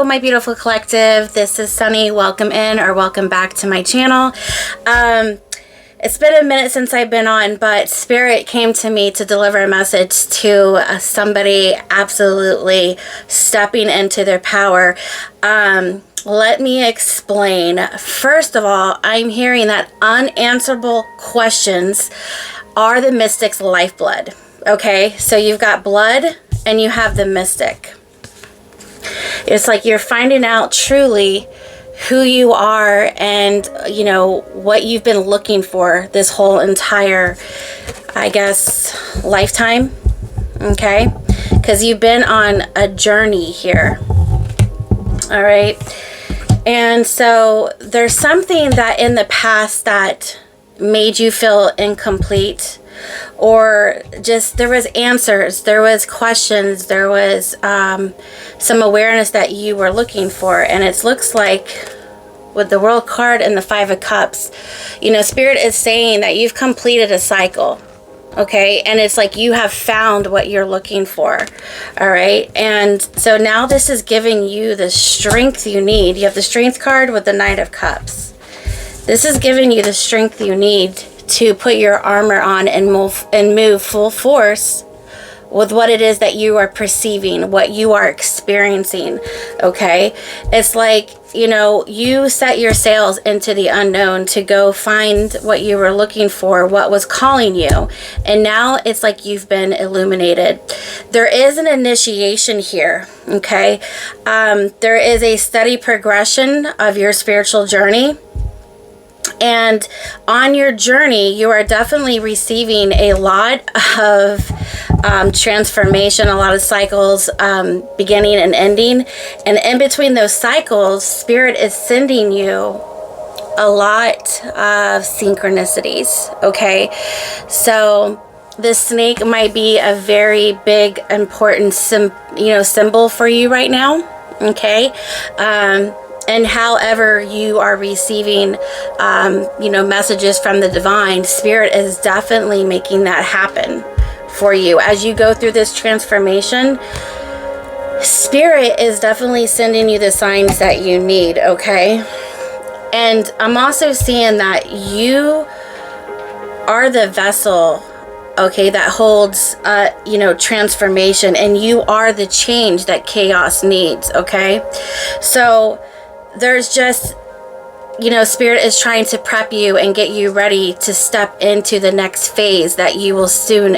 my beautiful collective. This is Sunny. Welcome in or welcome back to my channel. It's been a minute since I've been on, but Spirit came to me to deliver a message to somebody absolutely stepping into their power. Let me explain. First of all, I'm hearing that unanswerable questions are the mystic's lifeblood. Okay, so you've got blood and you have the mystic. It's like you're finding out truly who you are and, you know, what you've been looking for this whole entire, I guess, lifetime. Okay, because you've been on a journey here. All right. And so there's something that in the past that made you feel incomplete, or just there was answers, there was questions, there was some awareness that you were looking for. And it looks like with the World card and the Five of Cups, you know, Spirit is saying that you've completed a cycle. Okay, and it's like you have found what you're looking for. All right, and so now this is giving you the strength you need. You have the Strength card with the Knight of Cups. This is giving you the strength you need to put your armor on and move full force with what it is that you are perceiving, what you are experiencing. Okay, it's like, you know, you set your sails into the unknown to go find what you were looking for, what was calling you. And now it's like you've been illuminated. There is an initiation here. Okay. There is a steady progression of your spiritual journey. And on your journey, you are definitely receiving a lot of transformation, a lot of cycles, beginning and ending. And in between those cycles, Spirit is sending you a lot of synchronicities. Okay, so this snake might be a very big, important symbol for you right now. Okay. And however you are receiving, messages from the divine, Spirit is definitely making that happen for you. As you go through this transformation, Spirit is definitely sending you the signs that you need, okay? And I'm also seeing that you are the vessel, okay, that holds, transformation, and you are the change that chaos needs, okay? So there's just, Spirit is trying to prep you and get you ready to step into the next phase that you will soon,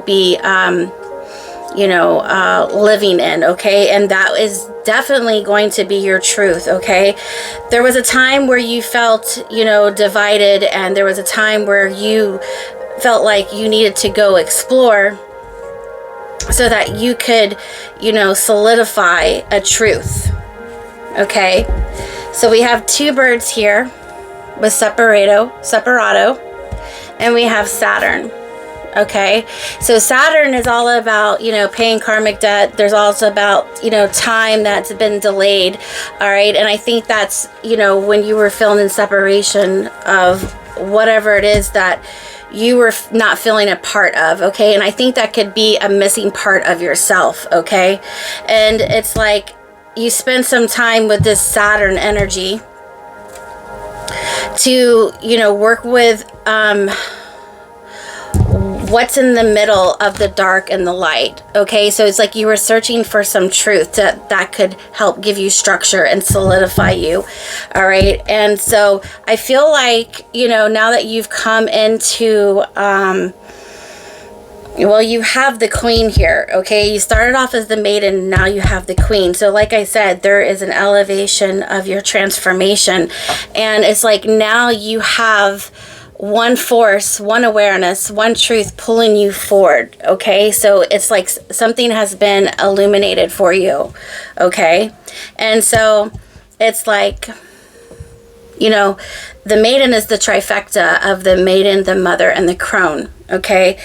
be, living in, okay? And that is definitely going to be your truth, okay? There was a time where you felt, divided, and there was a time where you felt like you needed to go explore so that you could, solidify a truth. Okay, so we have two birds here with separato, and we have Saturn. Okay, so Saturn is all about, paying karmic debt. There's also about, time that's been delayed. All right, and I think that's, when you were feeling in separation of whatever it is that you were not feeling a part of. Okay, and I think that could be a missing part of yourself. Okay, and it's like, you spend some time with this Saturn energy to, work with what's in the middle of the dark and the light. Okay, so it's like you were searching for some truth that could help give you structure and solidify you. All right, and so I feel like, now that you've come into you have the Queen here, okay? You started off as the Maiden, now you have the Queen. So like I said, there is an elevation of your transformation. And it's like now you have one force, one awareness, one truth pulling you forward, okay? So it's like something has been illuminated for you, okay? And so it's like, the Maiden is the trifecta of the Maiden, the Mother, and the Crone, okay?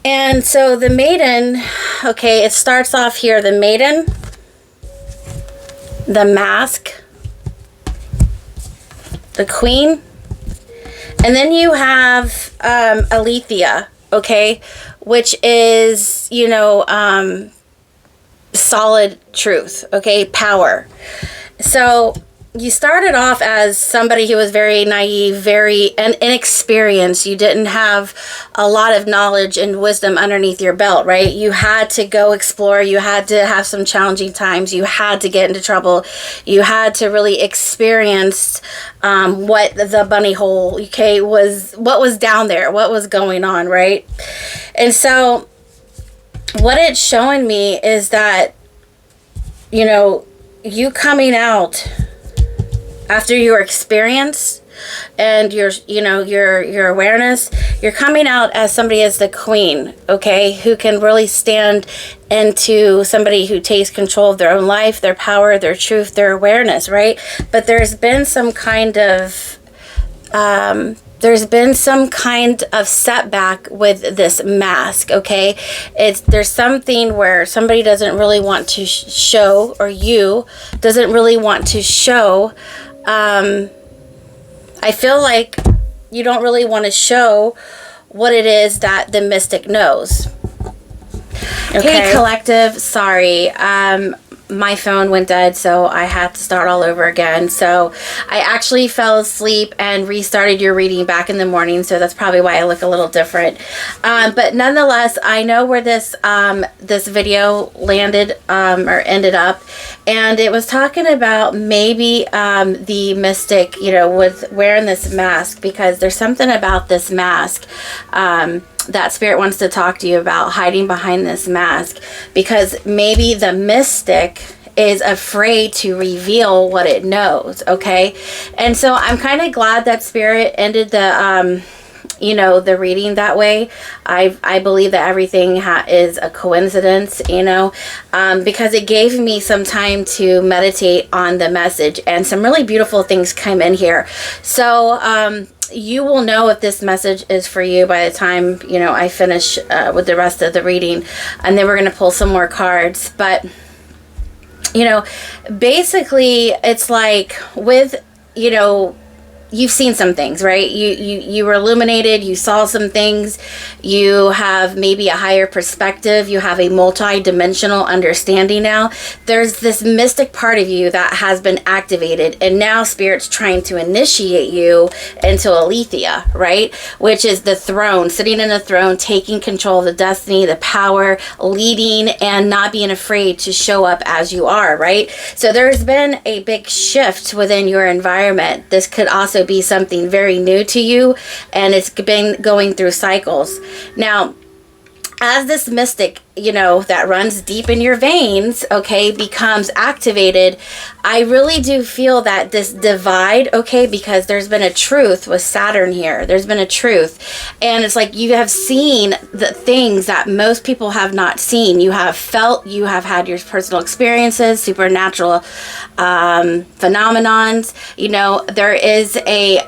And so the Maiden, okay, it starts off here, the Maiden, the Mask, the Queen, and then you have Alethea, okay, which is, solid truth, okay, power. So you started off as somebody who was very naive, very inexperienced. You didn't have a lot of knowledge and wisdom underneath your belt, right? You had to go explore. You had to have some challenging times. You had to get into trouble. You had to really experience what the bunny hole, okay, was, what was down there, what was going on, right? And so what it's showing me is that, you know, you coming out after your experience and your, you know, your awareness, you're coming out as somebody as the queen, okay, who can really stand into somebody who takes control of their own life, their power, their truth, their awareness, right? But there's been some kind of setback with this mask, okay? There's something where somebody doesn't really want to show, or you doesn't really want to show. I feel like you don't really want to show what it is that the mystic knows. Okay, hey, collective, sorry. My phone went dead, so I had to start all over again. So I actually fell asleep and restarted your reading back in the morning, so that's probably why I look a little different. But nonetheless, I know where this this video landed or ended up, and it was talking about maybe the mystic, you know, with wearing this mask, because there's something about this mask that spirit wants to talk to you about, hiding behind this mask, because maybe the mystic is afraid to reveal what it knows, okay? And so I'm kind of glad that spirit ended the you know, the reading that way. I believe that everything is a coincidence, you know, because it gave me some time to meditate on the message, and some really beautiful things come in here. So you will know if this message is for you by the time, you know, I finish with the rest of the reading, and then we're going to pull some more cards. But, you know, basically it's like with, you know, you've seen some things, right? You were illuminated, you saw some things, you have maybe a higher perspective, you have a multi-dimensional understanding now. There's this mystic part of you that has been activated, and now Spirit's trying to initiate you into Aletheia, right? Which is the throne, sitting in a throne, taking control of the destiny, the power, leading, and not being afraid to show up as you are, right? So there's been a big shift within your environment. This could also be something very new to you, and it's been going through cycles. Now, as this mystic, you know, that runs deep in your veins, okay, becomes activated, I really do feel that this divide, okay, because there's been a truth with Saturn here. There's been a truth. And it's like you have seen the things that most people have not seen. You have felt, you have had your personal experiences, supernatural phenomenons. You know, there is a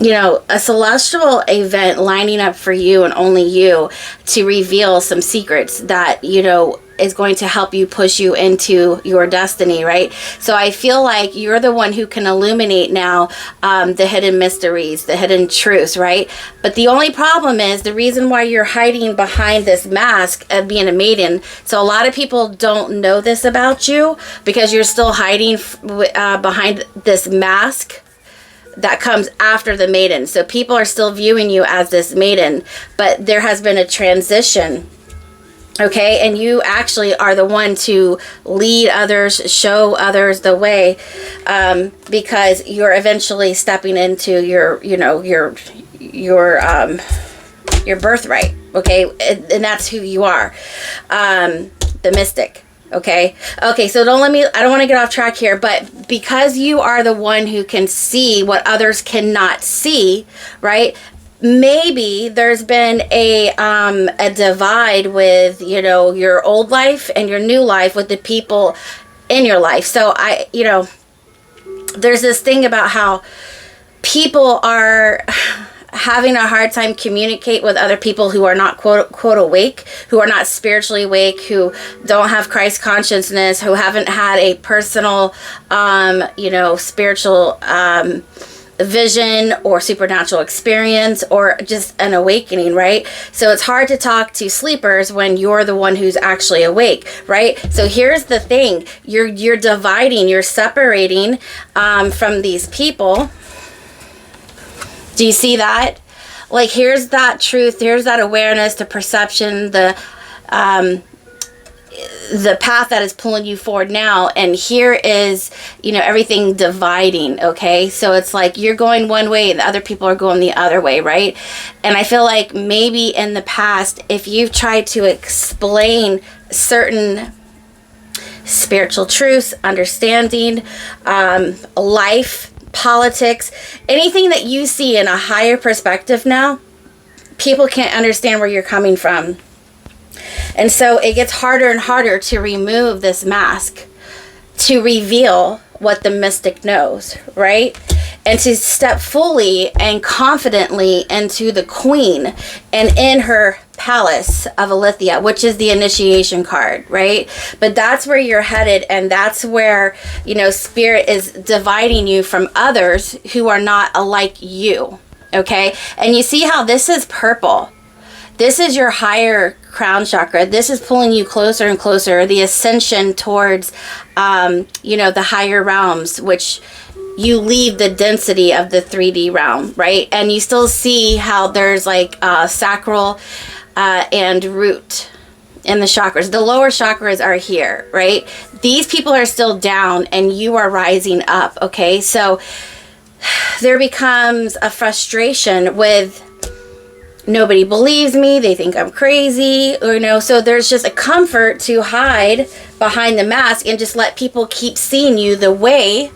you know, a celestial event lining up for you and only you to reveal some secrets that, you know, is going to help you, push you into your destiny, right? So I feel like you're the one who can illuminate now the hidden mysteries, the hidden truths, right? But the only problem is the reason why you're hiding behind this mask of being a maiden. So a lot of people don't know this about you because you're still hiding behind this mask that comes after the maiden. So people are still viewing you as this maiden, but there has been a transition, okay? And you actually are the one to lead others, show others the way, because you're eventually stepping into your, you know, your birthright, okay? And that's who you are, the mystic. Okay, so I don't want to get off track here, but because you are the one who can see what others cannot see, right? Maybe there's been a divide with, you know, your old life and your new life with the people in your life. So you know, there's this thing about how people are having a hard time communicate with other people who are not quote awake, who are not spiritually awake, who don't have Christ consciousness, who haven't had a personal, you know, spiritual vision or supernatural experience or just an awakening, right? So it's hard to talk to sleepers when you're the one who's actually awake, right? So here's the thing, you're dividing, you're separating from these people. Do you see that? Like, here's that truth, here's that awareness, the perception, the path that is pulling you forward now, and here is, you know, everything dividing, okay? So it's like you're going one way and the other people are going the other way, right? And I feel like maybe in the past, if you've tried to explain certain spiritual truths, understanding, life, politics, anything that you see in a higher perspective now, people can't understand where you're coming from. And so it gets harder and harder to remove this mask, to reveal what the mystic knows, right? And to step fully and confidently into the queen and in her palace of Alethea, which is the initiation card, right? But that's where you're headed, and that's where, you know, spirit is dividing you from others who are not alike you, okay? And you see how this is purple. This is your higher crown chakra. This is pulling you closer and closer, the ascension towards, you know, the higher realms, which you leave the density of the 3D realm, right? And you still see how there's like sacral and root in the chakras. The lower chakras are here, right? These people are still down and you are rising up, okay? So there becomes a frustration with, nobody believes me, they think I'm crazy, or, you know, so there's just a comfort to hide behind the mask and just let people keep seeing you the way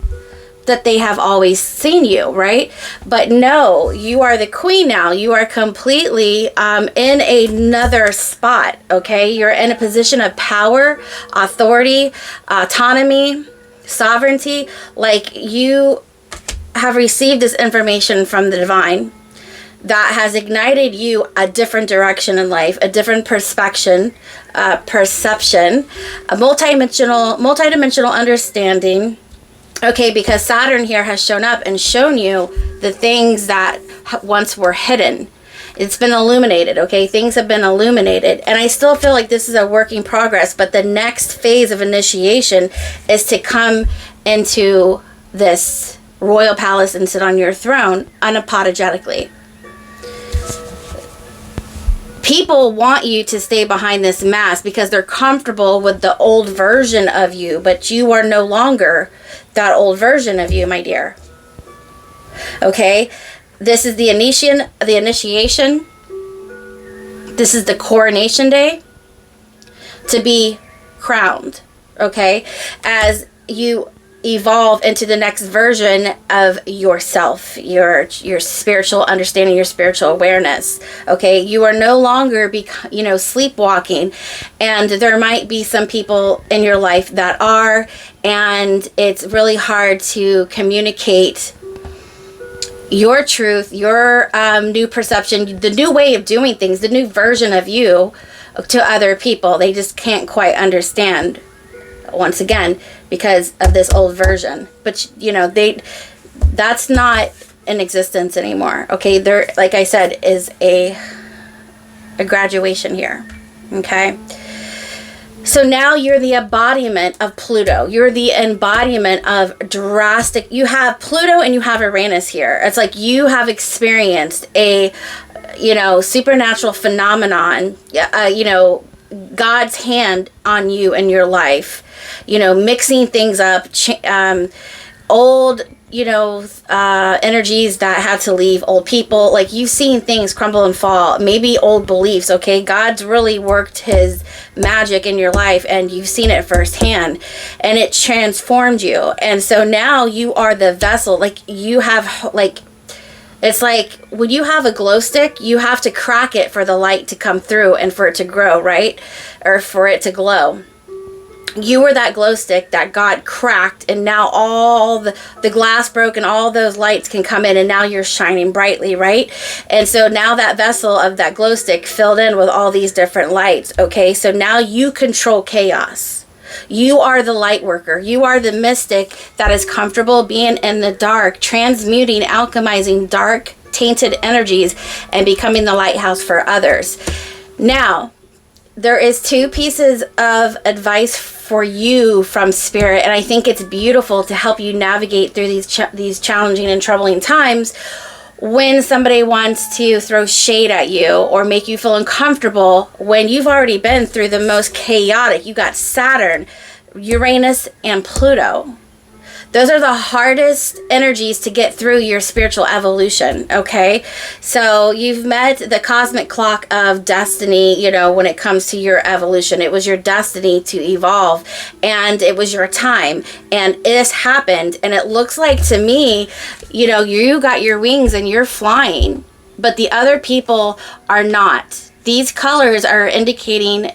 that they have always seen you, right? But no, you are the queen now. You are completely in another spot, okay? You're in a position of power, authority, autonomy, sovereignty. Like, you have received this information from the divine that has ignited you a different direction in life, a different perception, a multidimensional understanding. Okay, because Saturn here has shown up and shown you the things that once were hidden. It's been illuminated, okay? Things have been illuminated. And I still feel like this is a work in progress, but the next phase of initiation is to come into this royal palace and sit on your throne unapologetically. People want you to stay behind this mask because they're comfortable with the old version of you, but you are no longer that old version of you, my dear. Okay? This is the initiation. This is the coronation day to be crowned, okay? As you evolve into the next version of yourself, your spiritual understanding, your spiritual awareness, okay? You are no longer sleepwalking, and there might be some people in your life that are, and it's really hard to communicate your truth, your new perception, the new way of doing things, the new version of you to other people. They just can't quite understand, once again, because of this old version. But that's not in existence anymore, okay? There, like I said, is a graduation here, okay? So now you're the embodiment of Pluto. You're the embodiment of drastic. You have Pluto and you have Uranus here. It's like you have experienced a supernatural phenomenon, God's hand on you in your life, mixing things up, old, energies that had to leave, old people. Like, you've seen things crumble and fall, maybe old beliefs, okay? God's really worked his magic in your life, and you've seen it firsthand, and it transformed you. And so now you are the vessel. Like, you have, it's like when you have a glow stick, you have to crack it for the light to come through and for it to grow, right? Or for it to glow. You were that glow stick that God cracked, and now all the glass broke and all those lights can come in, and now you're shining brightly, right? And so now that vessel of that glow stick filled in with all these different lights, okay? So now you control chaos. You are the light worker. You are the mystic that is comfortable being in the dark, transmuting, alchemizing dark, tainted energies, and becoming the lighthouse for others. Now, there is 2 pieces of advice for you from Spirit, and I think it's beautiful to help you navigate through these challenging and troubling times. When somebody wants to throw shade at you or make you feel uncomfortable when you've already been through the most chaotic. You got Saturn, Uranus, and Pluto. Those are the hardest energies to get through your spiritual evolution, okay? So you've met the cosmic clock of destiny, you know, when it comes to your evolution. It was your destiny to evolve, and it was your time. And this happened, and it looks like to me, you know, you got your wings and you're flying, but the other people are not. These colors are indicating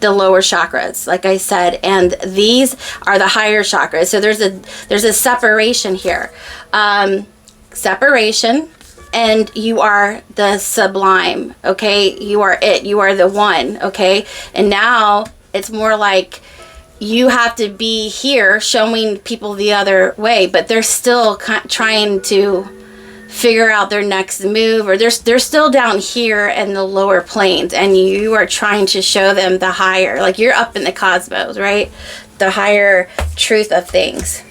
the lower chakras, like I said, and these are the higher chakras. So there's a separation here. Separation, and you are the sublime, okay? You are it. You are the one, okay? And now it's more like you have to be here showing people the other way, but they're still trying to figure out their next move, or they're still down here in the lower planes, and you are trying to show them the higher, like you're up in the cosmos, right? The higher truth of things.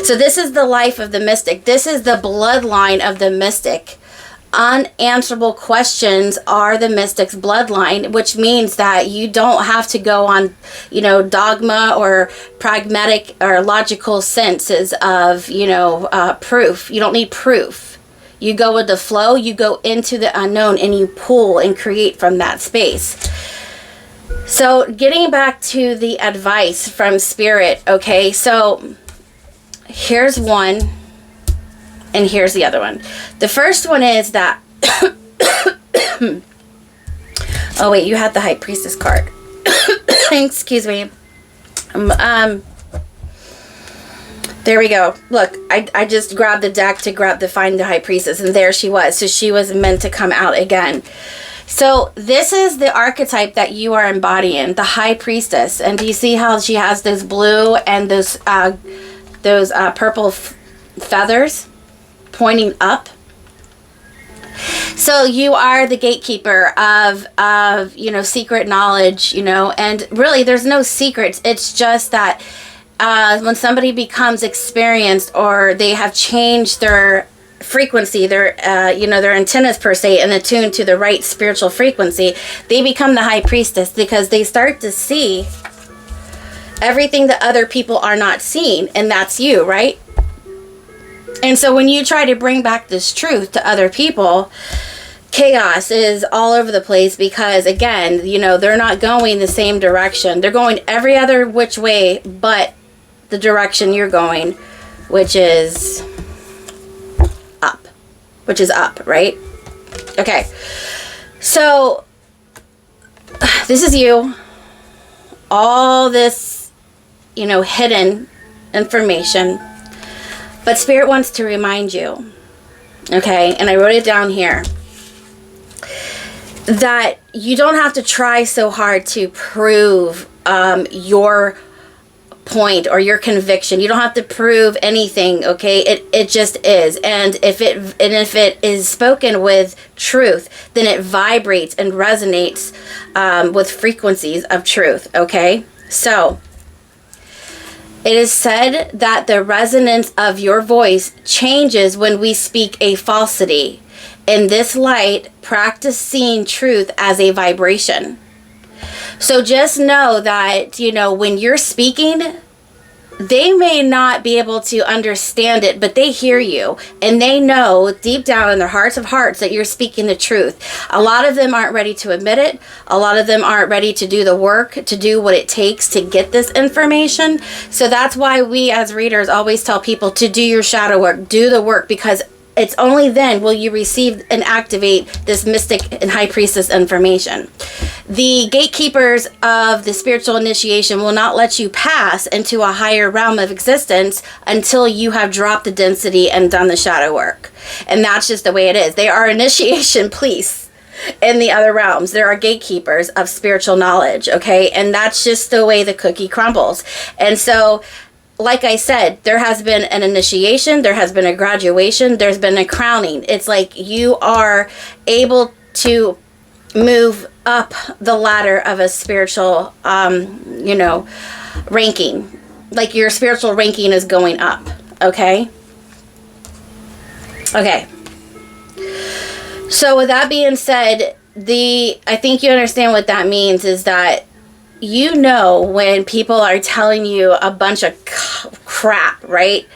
So this is the life of the mystic. This is the bloodline of the mystic. Unanswerable questions are the mystic's bloodline, which means that you don't have to go on, you know, dogma or pragmatic or logical senses of, you know, proof. You don't need proof. You go with the flow, you go into the unknown, and you pull and create from that space. So getting back to the advice from Spirit, okay, so here's one. And here's the other one. The first one is that... oh, wait. You had the High Priestess card. Excuse me. There we go. Look, I just grabbed the deck to find the High Priestess. And there she was. So she was meant to come out again. So this is the archetype that you are embodying. The High Priestess. And do you see how she has those blue and those purple feathers pointing up? So you are the gatekeeper of you know, secret knowledge, you know, and really there's no secrets. It's just that when somebody becomes experienced, or they have changed their frequency, their you know, their antennas per se, and attuned to the right spiritual frequency, they become the High Priestess, because they start to see everything that other people are not seeing, and that's you, right? And so when you try to bring back this truth to other people, chaos is all over the place, because again, you know, they're not going the same direction. They're going every other which way but the direction you're going, which is up. Which is up, right? Okay. So this is you. All this, you know, hidden information. But Spirit wants to remind you, okay, and I wrote it down here, that you don't have to try so hard to prove your point or your conviction. You don't have to prove anything, okay? It just is. And if it is spoken with truth, then it vibrates and resonates with frequencies of truth, okay? So it is said that the resonance of your voice changes when we speak a falsity. In this light, practice seeing truth as a vibration. So just know that, you know, when you're speaking, they may not be able to understand it, but they hear you, and they know deep down in their hearts of hearts that you're speaking the truth. A lot of them aren't ready to admit it. A lot of them aren't ready to do the work, to do what it takes to get this information. So that's why we as readers always tell people to do your shadow work, do the work, because it's only then will you receive and activate this mystic and high priestess information. The gatekeepers of the spiritual initiation will not let you pass into a higher realm of existence until you have dropped the density and done the shadow work. And that's just the way it is. They are initiation police. in the other realms. There are gatekeepers of spiritual knowledge, okay? And that's just the way the cookie crumbles. And so, like I said, there has been an initiation, there has been a graduation, there's been a crowning. It's like you are able to move up the ladder of a spiritual, ranking. Like your spiritual ranking is going up, okay? Okay. So with that being said, I think you understand what that means is that you know when people are telling you a bunch of crap, right?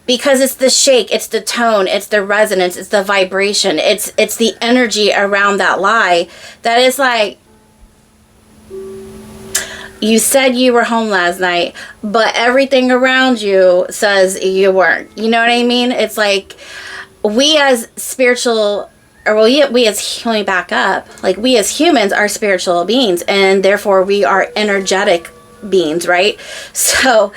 Because it's the shake, it's the tone, it's the resonance, it's the vibration, it's the energy around that lie that is like, you said you were home last night, but everything around you says you weren't. You know what I mean? It's like we as spiritual, we as, let me back up, like we as humans are spiritual beings, and therefore we are energetic beings, right? So,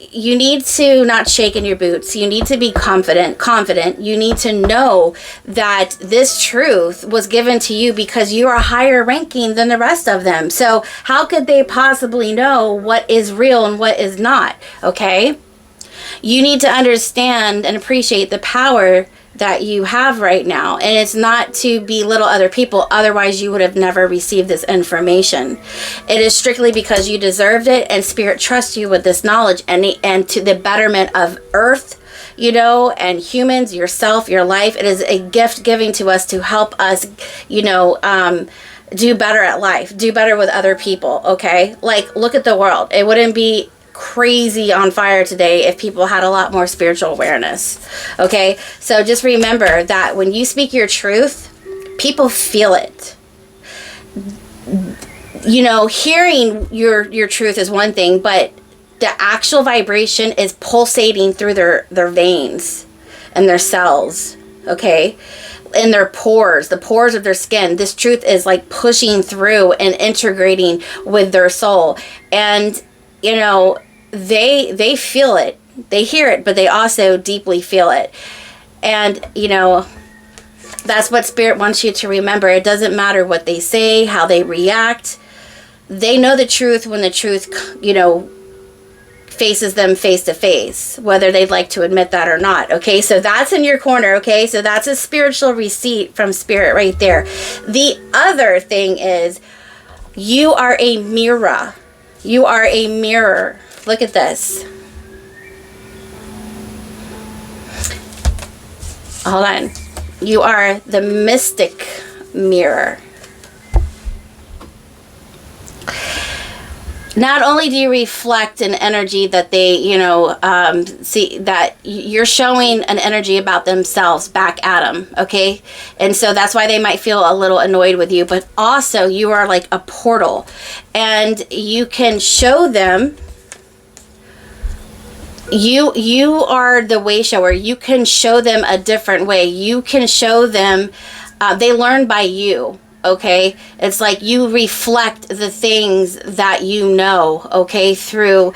you need to not shake in your boots. You need to be confident. You need to know that this truth was given to you because you are higher ranking than the rest of them. So how could they possibly know what is real and what is not? Okay? You need to understand and appreciate the power that you have right now, and it's not to belittle other people, otherwise you would have never received this information. It is strictly because you deserved it, and Spirit trusts you with this knowledge and to the betterment of earth, and humans, yourself, your life. It is a gift given to us to help us do better at life, do better with other people. Okay, like look at the world. It wouldn't be crazy on fire today if people had a lot more spiritual awareness. Okay, so just remember that when you speak your truth, people feel it. Hearing your truth is one thing, but the actual vibration is pulsating through their veins and their cells, okay, in their pores, the pores of their skin. This truth is like pushing through and integrating with their soul. And they feel it, they hear it, but they also deeply feel it. And that's what Spirit wants you to remember. It doesn't matter what they say, how they react. They know the truth when the truth faces them face to face, whether they'd like to admit that or not. Okay, so that's in your corner. Okay, so that's a spiritual receipt from Spirit right there. The other thing is, you are a mirror. You are a mirror. Look at this. Hold on. You are the mystic mirror. Not only do you reflect an energy that they, see, that you're showing an energy about themselves back at them, okay? And so that's why they might feel a little annoyed with you, but also you are like a portal, and you can show them. You are the way shower. You can show them a different way. You can show them, they learn by you. Okay, it's like you reflect the things that okay, through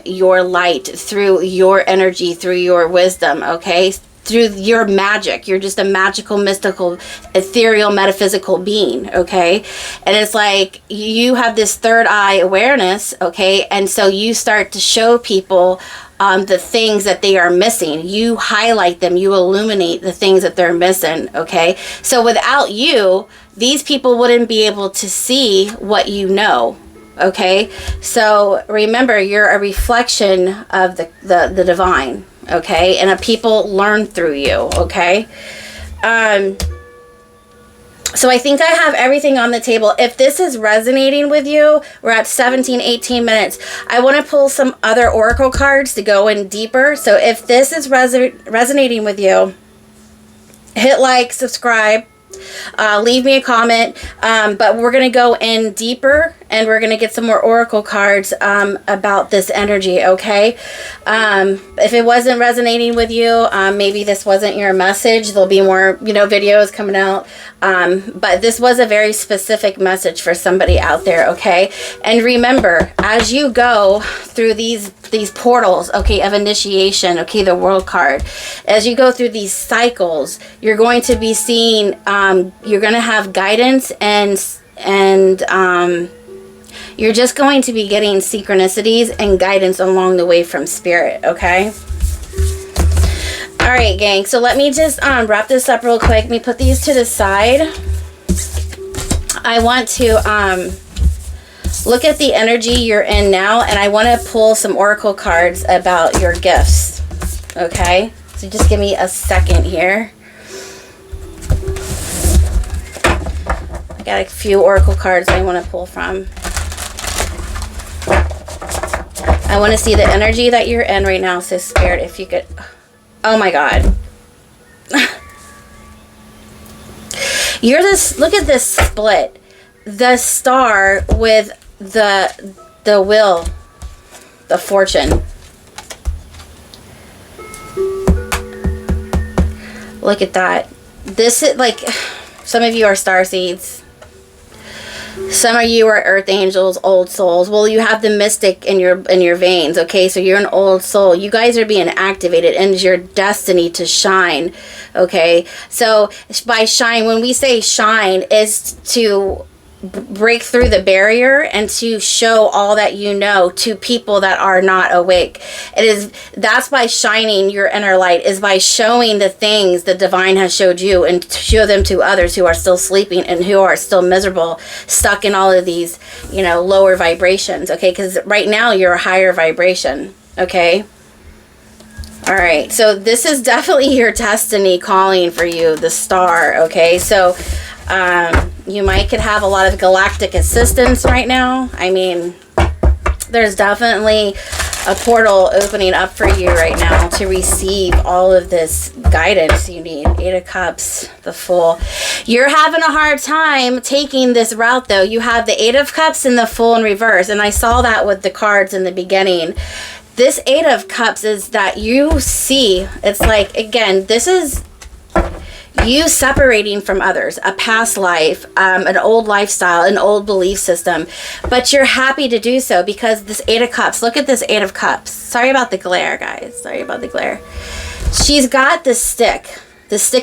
your light, through your energy, through your wisdom, okay, through your magic. You're just a magical, mystical, ethereal, metaphysical being, okay? And it's like you have this third eye awareness, okay, and so you start to show people the things that they are missing. You highlight them, you illuminate the things that they're missing, okay? So without you, these people wouldn't be able to see what you know, okay? So remember, you're a reflection of the divine, okay? And people learn through you, okay? So I think I have everything on the table. If this is resonating with you, we're at 17, 18 minutes. I want to pull some other oracle cards to go in deeper. So if this is resonating with you, hit like, subscribe, leave me a comment. But we're going to go in deeper and we're going to get some more oracle cards about this energy, okay? If it wasn't resonating with you, maybe this wasn't your message. There'll be more, you know, videos coming out. But this was a very specific message for somebody out there, okay? And remember, as you go through these portals, okay, of initiation, okay, the world card, as you go through these cycles, you're going to be seeing, you're going to have guidance and you're just going to be getting synchronicities and guidance along the way from spirit, okay? All right, gang. So let me just wrap this up real quick. Let me put these to the side. I want to look at the energy you're in now, and I want to pull some oracle cards about your gifts, okay? So just give me a second here. I got a few oracle cards I want to pull from. I want to see the energy that you're in right now. So Spirit, if you could... Oh my God. You're this... Look at this split. The star with the wheel. The fortune. Look at that. This is like... Some of you are starseeds. Some of you are earth angels, old souls. Well, you have the mystic in your veins, okay? So you're an old soul. You guys are being activated, and it's your destiny to shine, okay? So by shine, when we say shine, is to break through the barrier and to show all that you know to people that are not awake. That's by shining your inner light, is by showing the things the divine has showed you, and to show them to others who are still sleeping and who are still miserable, stuck in all of these, you know, lower vibrations, okay? Because right now you're a higher vibration, okay? All right, so this is definitely your destiny calling for you, the star, okay? So you could have a lot of galactic assistance right now. I mean, there's definitely a portal opening up for you right now to receive all of this guidance you need. Eight of Cups, the Fool. You're having a hard time taking this route, though. You have the Eight of Cups and the Fool in reverse, and I saw that with the cards in the beginning. This Eight of Cups is that you see, it's like, again, this is you separating from others, a past life, an old lifestyle, an old belief system, but you're happy to do so because this Eight of Cups, look at this Eight of Cups. Sorry about the glare, guys. Sorry about the glare. She's got the stick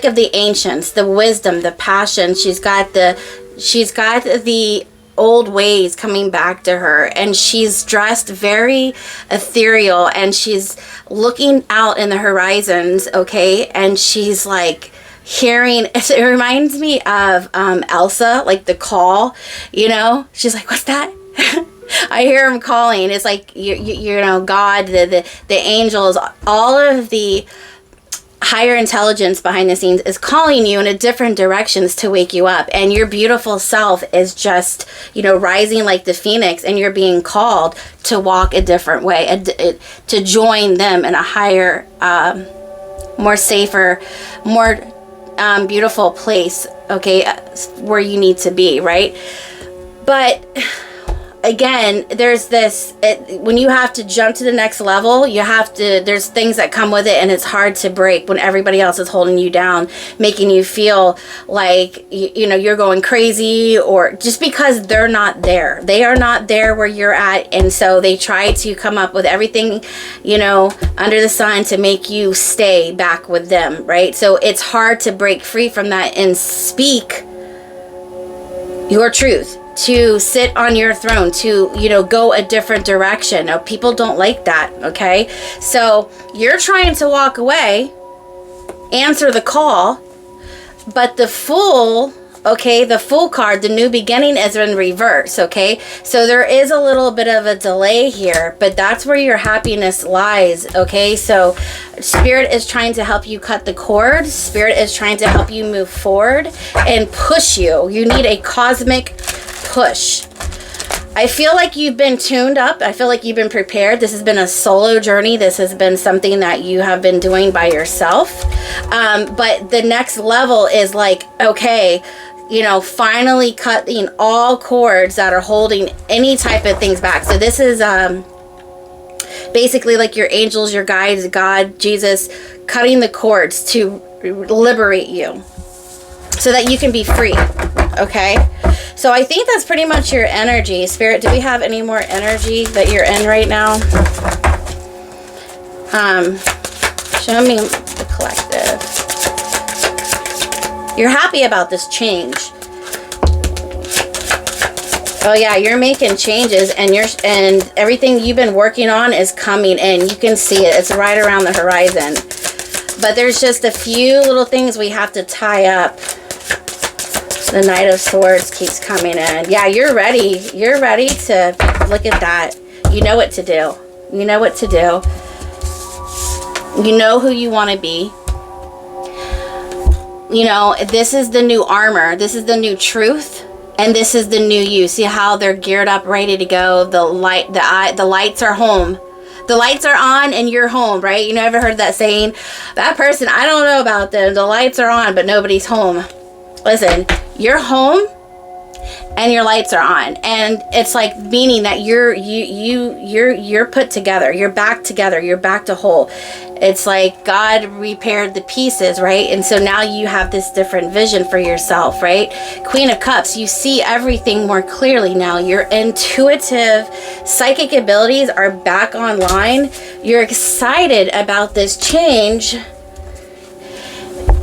of the ancients, the wisdom, the passion. She's got the old ways coming back to her, and she's dressed very ethereal, and she's looking out in the horizons, okay, and she's like hearing, it reminds me of Elsa, like the call, you know, she's like, what's that? I hear him calling. It's like you know, God, the angels, all of the higher intelligence behind the scenes is calling you in a different directions to wake you up, and your beautiful self is just, you know, rising like the phoenix, and you're being called to walk a different way, to join them in a higher, more safer, more beautiful place, okay, where you need to be, right? But again, there's this, when you have to jump to the next level, there's things that come with it, and it's hard to break when everybody else is holding you down, making you feel like, you know, you're going crazy, or just because they're not there. They are not there where you're at, and so they try to come up with everything, you know, under the sun to make you stay back with them, right? So it's hard to break free from that and speak your truth, to sit on your throne, to, you know, go a different direction. Now, people don't like that, okay? So you're trying to walk away, answer the call, but the Fool, okay, the Fool card, the new beginning, is in reverse, okay? So there is a little bit of a delay here, but that's where your happiness lies, okay? So Spirit is trying to help you cut the cord. Spirit is trying to help you move forward and push you. You need a cosmic push. I feel like you've been tuned up. I feel like you've been prepared. This has been a solo journey. This has been something that you have been doing by yourself. But the next level is like, okay, finally cutting all cords that are holding any type of things back. So this is basically like your angels, your guides, God, Jesus, cutting the cords to liberate you so that you can be free. Okay, so I think that's pretty much your energy. Spirit, do we have any more energy that you're in right now? Show me the collective. You're happy about this change. Oh yeah, you're making changes, and everything you've been working on is coming in. You can see it. It's right around the horizon. But there's just a few little things we have to tie up. The Knight of Swords keeps coming in. Yeah, you're ready. You're ready to look at that. You know what to do. You know what to do. You know who you want to be. This is the new armor. This is the new truth. And this is the new you. See how they're geared up, ready to go. The lights are home. The lights are on and you're home, right? You never heard that saying? That person, I don't know about them. The lights are on, but nobody's home. Listen, you're home and your lights are on, and it's like meaning that you're put together. You're back together. You're back to whole. It's like God repaired the pieces, right? And so now you have this different vision for yourself, right? Queen of Cups, you see everything more clearly now. Your intuitive psychic abilities are back online. You're excited about this change,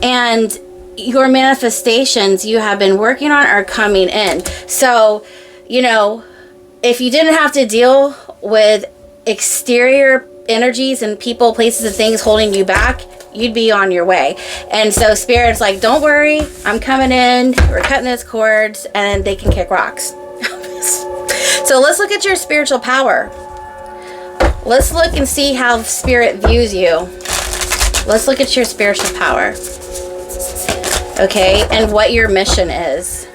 and your manifestations you have been working on are coming in. So, if you didn't have to deal with exterior energies and people, places, and things holding you back, you'd be on your way. And so Spirit's like, don't worry, I'm coming in, we're cutting those cords, and they can kick rocks. So let's look at your spiritual power. Let's look and see how Spirit views you. Let's look at your spiritual power. Okay, and what your mission is.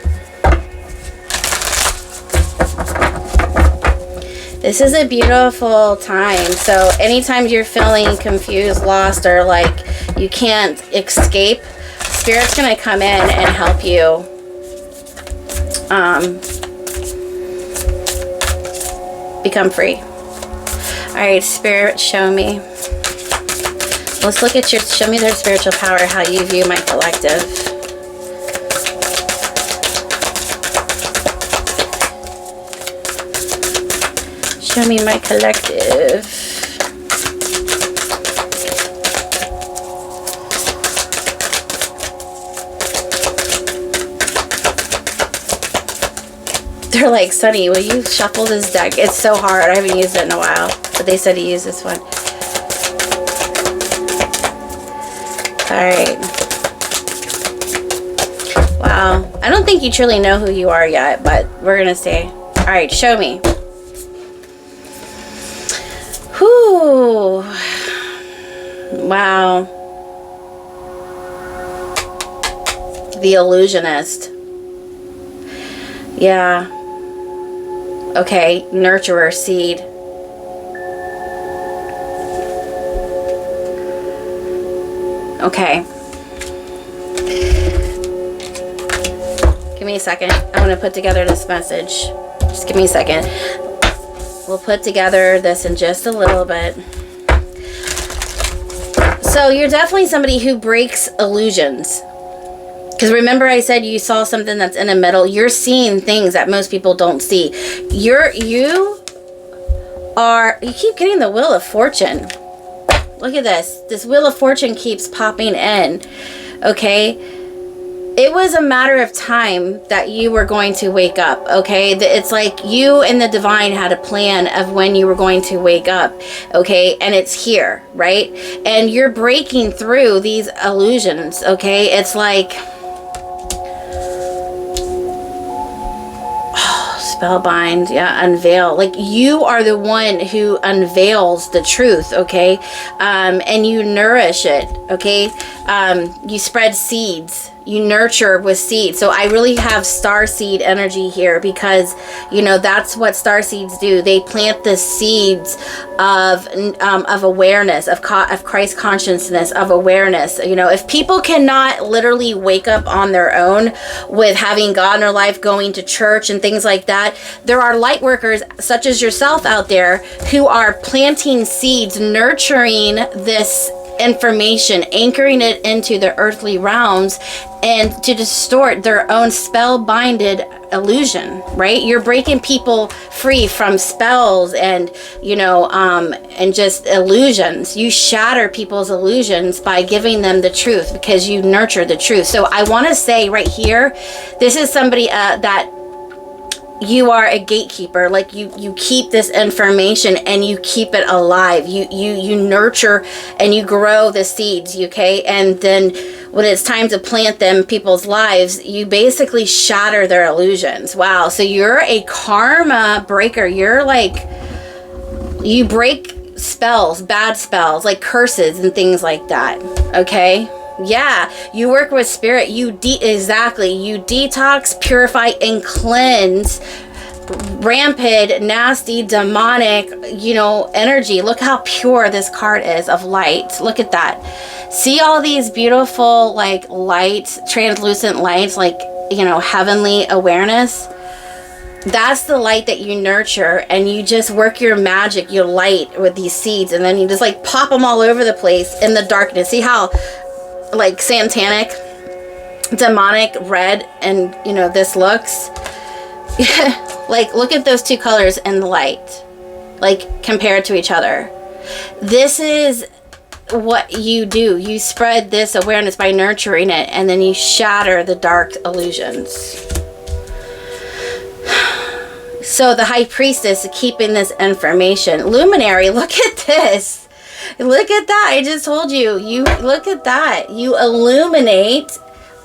This is a beautiful time. So anytime you're feeling confused, lost, or like you can't escape, Spirit's going to come in and help you become free. All right, Spirit, show me. Let's look at show me their spiritual power, how you view my collective. Show me my collective. They're like, Sunny, will you shuffle this deck? It's so hard. I haven't used it in a while. But they said to use this one. Alright. Wow. I don't think you truly know who you are yet, but we're going to see. Alright, show me. Whew. Wow. The illusionist. Yeah. Okay, nurturer, seed. Okay. Give me a second. I'm going to put together this message. Just give me a second. We'll put together this in just a little bit. So you're definitely somebody who breaks illusions. Because remember I said you saw something that's in the middle. You're seeing things that most people don't see. You keep getting the Wheel of Fortune. Look at this. This Wheel of Fortune keeps popping in. Okay? It was a matter of time that you were going to wake up, okay? It's like you and the divine had a plan of when you were going to wake up, okay? And it's here, right? And you're breaking through these illusions, okay? It's like, spellbind, yeah, unveil. Like you are the one who unveils the truth, okay? And you nourish it, okay? You spread seeds. you nurture with seed. So I really have star seed energy here, because you know that's what star seeds do. They plant the seeds of awareness, of Christ consciousness, of awareness. You know, if people cannot literally wake up on their own with having God in their life, going to church and things like that, there are light workers such as yourself out there who are planting seeds, nurturing this information, anchoring it into the earthly realms, and to distort their own spell-binded illusion, right? You're breaking people free from spells and, you know, and just illusions. You shatter people's illusions by giving them the truth, because you nurture the truth. So I want to say right here, this is somebody that you are a gatekeeper. Like you keep this information and you keep it alive. You nurture and you grow the seeds, okay? And then when it's time to plant them in people's lives, you basically shatter their illusions. Wow. So you're a karma breaker. You're like, you break spells, bad spells, like curses and things like that, okay? Yeah, you work with spirit. You detox, purify, and cleanse rampant, nasty, demonic, you know, energy. Look how pure this card is of light. Look at that. See all these beautiful, like, lights, translucent lights, like, you know, heavenly awareness. That's the light that you nurture, and you just work your magic, your light with these seeds, and then you just like pop them all over the place in the darkness. See how like satanic, demonic red and, you know, this looks? Like, look at those two colors in the light, like compared to each other. This is what you do. You spread this awareness by nurturing it, and then you shatter the dark illusions. So the high priestess is keeping this information. Luminary, look at this. Look at that. I just told you. You look at that. You illuminate.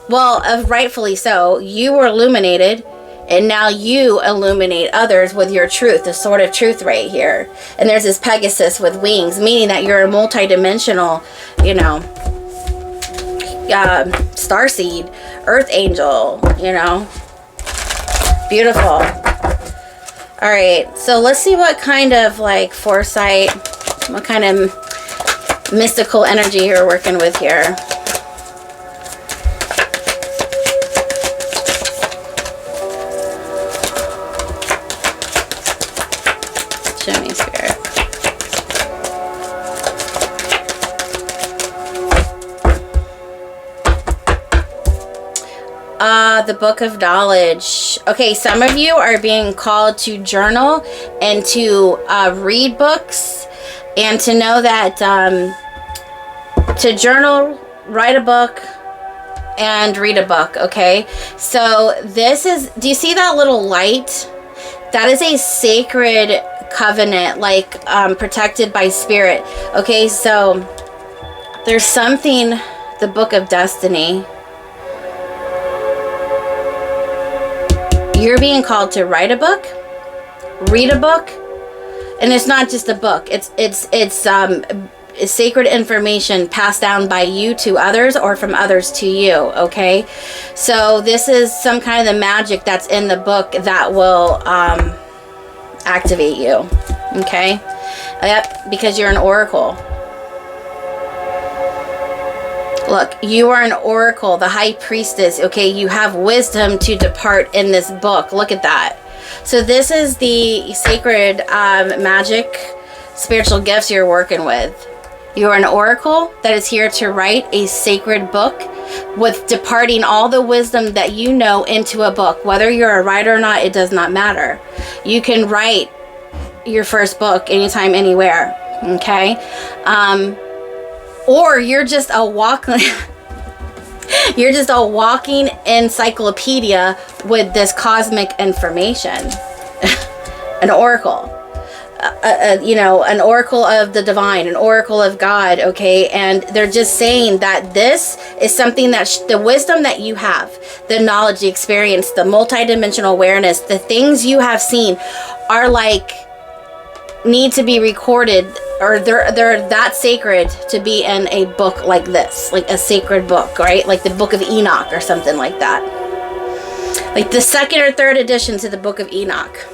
Well, rightfully so. You were illuminated, and now you illuminate others with your truth, the sword of truth right here. And there's this Pegasus with wings, meaning that you're a multidimensional, you know, starseed, earth angel, you know. Beautiful. All right, so let's see what kind of like foresight, what kind of mystical energy you're working with here. Show me, Spirit. The Book of Knowledge. Okay, some of you are being called to journal and to read books, and to know that to journal, write a book, and read a book, okay? So this is, do you see that little light? That is a sacred covenant, like protected by spirit, okay? So there's something, the Book of Destiny. You're being called to write a book, read a book, and it's not just a book. It's sacred information passed down by you to others or from others to you, okay? So this is some kind of the magic that's in the book that will activate you, okay? Yep, because you're an oracle. Look, you are an oracle, the high priestess, okay? You have wisdom to depart in this book. Look at that. So this is the sacred magic, spiritual gifts you're working with. You're an oracle that is here to write a sacred book with departing all the wisdom that you know into a book. Whether you're a writer or not, it does not matter. You can write your first book anytime, anywhere, okay? Or you're just a you're just a walking encyclopedia with this cosmic information. An oracle. You know, an oracle of the divine, an oracle of God, okay? And they're just saying that this is something that the wisdom that you have, the knowledge, the experience, the multidimensional awareness, the things you have seen are like, need to be recorded or they're that sacred to be in a book like this, like a sacred book, right? Like the Book of Enoch or something like that. Like the second or third edition to the Book of Enoch.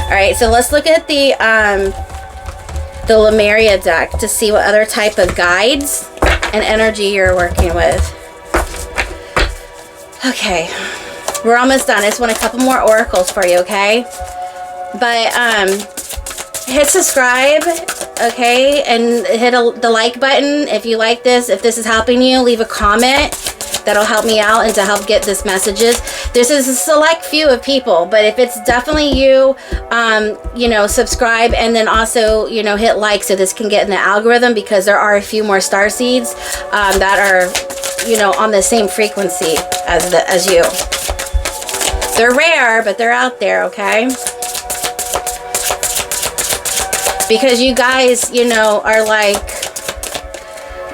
All right, so let's look at the Lemuria deck to see what other type of guides and energy you're working with. Okay, we're almost done. I just want a couple more oracles for you, okay? But hit subscribe, okay, and hit the like button if you like this. If this is helping you, leave a comment. That'll help me out and to help get this messages. This is a select few of people, but if it's definitely you, you know, subscribe, and then also, you know, hit like so this can get in the algorithm, because there are a few more star seeds that are, you know, on the same frequency as you. They're rare, but they're out there, okay? Because you guys, you know, are like,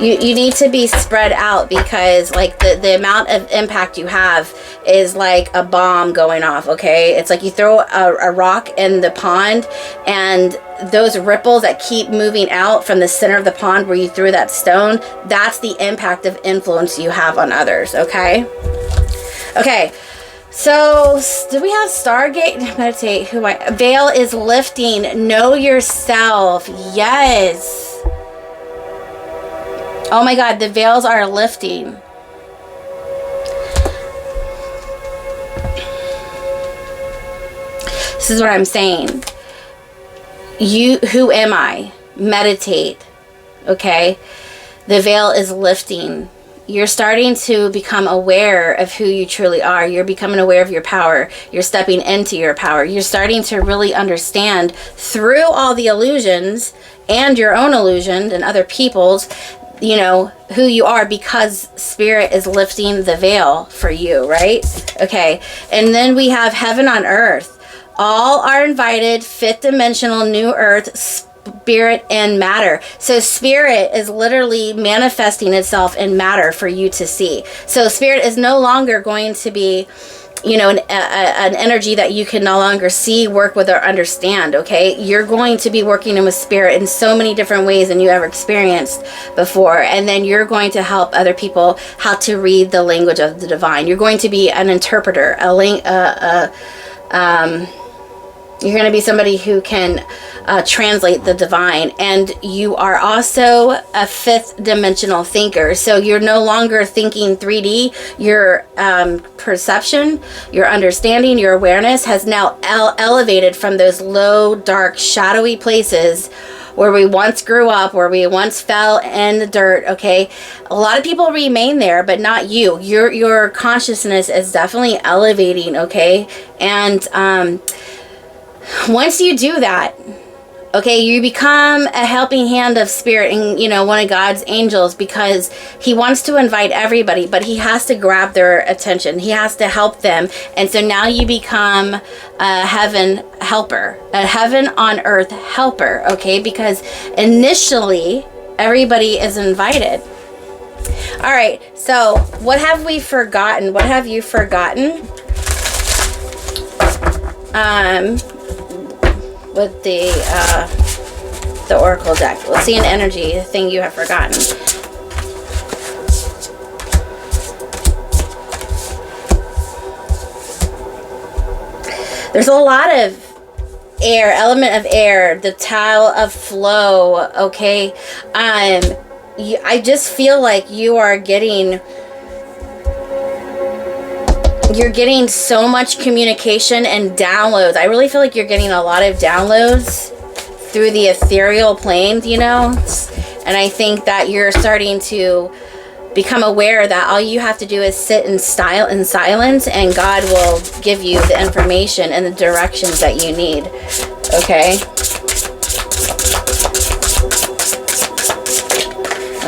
you need to be spread out, because like the amount of impact you have is like a bomb going off, okay? It's like you throw a rock in the pond, and those ripples that keep moving out from the center of the pond where you threw that stone, that's the impact of influence you have on others, okay? Okay. So, do we have Stargate? Meditate. Who am I? Veil is lifting. Know yourself. Yes. Oh my God, the veils are lifting. This is what I'm saying. Who am I? Meditate. Okay? The veil is lifting. You're starting to become aware of who you truly are. You're becoming aware of your power. You're stepping into your power. You're starting to really understand through all the illusions and your own illusion and other people's, you know, who you are, because Spirit is lifting the veil for you, right? Okay. And then we have heaven on earth. All are invited, fifth dimensional new earth, spirit and matter. So spirit is literally manifesting itself in matter for you to see. So spirit is no longer going to be, you know, an energy that you can no longer see, work with, or understand, okay? You're going to be working with spirit in so many different ways than you ever experienced before. And then you're going to help other people how to read the language of the divine. You're going to be an interpreter, you're going to be somebody who can translate the divine. And you are also a fifth dimensional thinker. So you're no longer thinking 3D. Your perception, your understanding, your awareness has now elevated from those low, dark, shadowy places where we once grew up, where we once fell in the dirt, okay? A lot of people remain there, but not you. Your consciousness is definitely elevating, okay? And once you do that, okay, you become a helping hand of spirit and, you know, one of God's angels, because he wants to invite everybody, but he has to grab their attention. He has to help them. And so now you become a heaven helper, a heaven on earth helper, okay? Because initially everybody is invited. All right, so what have we forgotten? What have you forgotten? With the oracle deck. Let's see an energy, the thing you have forgotten. There's a lot of air, element of air, the tile of flow, okay? I just feel like you're getting so much communication and downloads. I really feel like you're getting a lot of downloads through the ethereal planes, you know? And I think that you're starting to become aware that all you have to do is sit in silence, and God will give you the information and the directions that you need. Okay?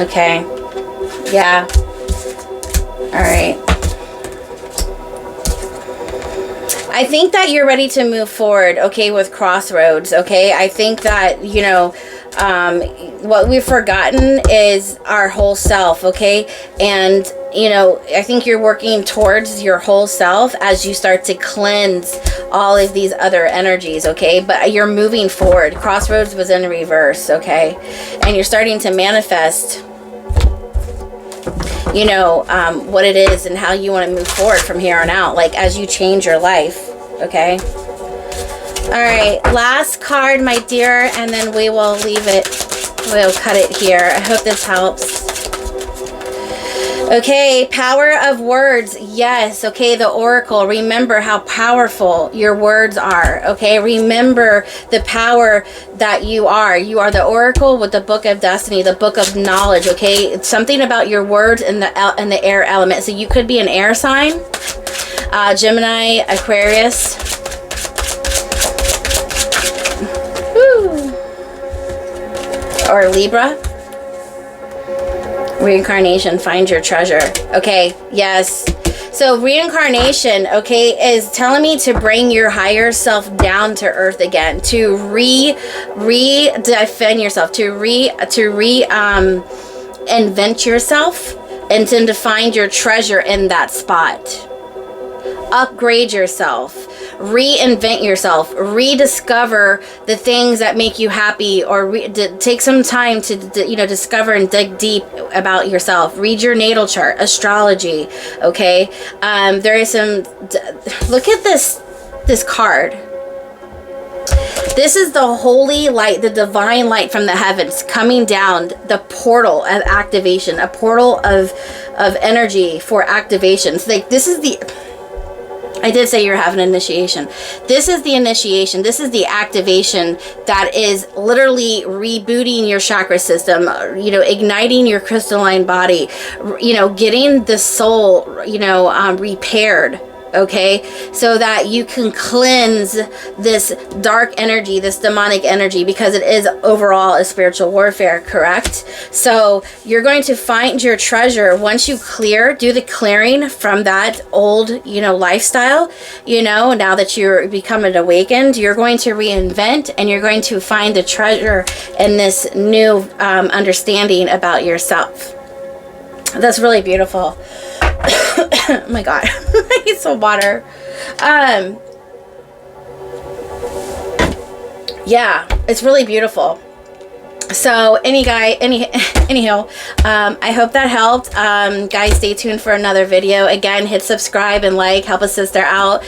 Okay. Yeah. All right. I think that you're ready to move forward, okay, with Crossroads, okay? I think that, you know, What we've forgotten is our whole self, okay? And, you know, I think you're working towards your whole self as you start to cleanse all of these other energies, okay? But you're moving forward. Crossroads was in reverse, okay? And you're starting to manifest, you know, what it is and how you want to move forward from here on out, like as you change your life, okay? All right, last card, my dear, and then we will leave it. We'll cut it here. I hope this helps. Okay, power of words. Yes, okay, the oracle. Remember how powerful your words are, okay? Remember the power that you are. You are the oracle with the book of destiny, the book of knowledge, okay? It's something about your words and the air element. So you could be an air sign, Gemini, Aquarius. Woo. Or Libra. Reincarnation, find your treasure. Okay, yes. So reincarnation, okay, is telling me to bring your higher self down to earth again, to redefine yourself, to invent yourself, and to find your treasure in that spot. Upgrade yourself, reinvent yourself, rediscover the things that make you happy, or take some time to you know, discover and dig deep about yourself. Read your natal chart, astrology, okay? There is some, look at this card. This is the holy light, the divine light from the heavens coming down, the portal of activation, a portal of energy for activations. Like, this is the, I did say you're having an initiation. This is the initiation. This is the activation that is literally rebooting your chakra system, you know, igniting your crystalline body, you know, getting the soul, you know, repaired. Okay, so that you can cleanse this dark energy, this demonic energy, because it is overall a spiritual warfare, correct? So you're going to find your treasure once you do the clearing from that old, you know, lifestyle. You know, now that you're becoming awakened, you're going to reinvent, and you're going to find the treasure in this new understanding about yourself. That's really beautiful. Oh my God, I need some water. Yeah, it's really beautiful. So anyhow, I hope that helped. Guys, stay tuned for another video. Again, hit subscribe and like, help a sister out.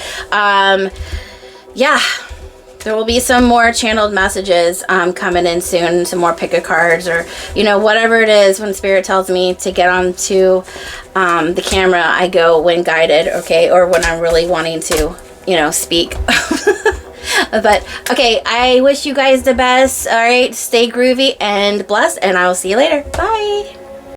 Yeah. There will be some more channeled messages coming in soon, some more pick a cards, or, you know, whatever it is. When Spirit tells me to get onto the camera, I go when guided, okay, or when I'm really wanting to, you know, speak. But, okay, I wish you guys the best. All right, stay groovy and blessed, and I will see you later. Bye.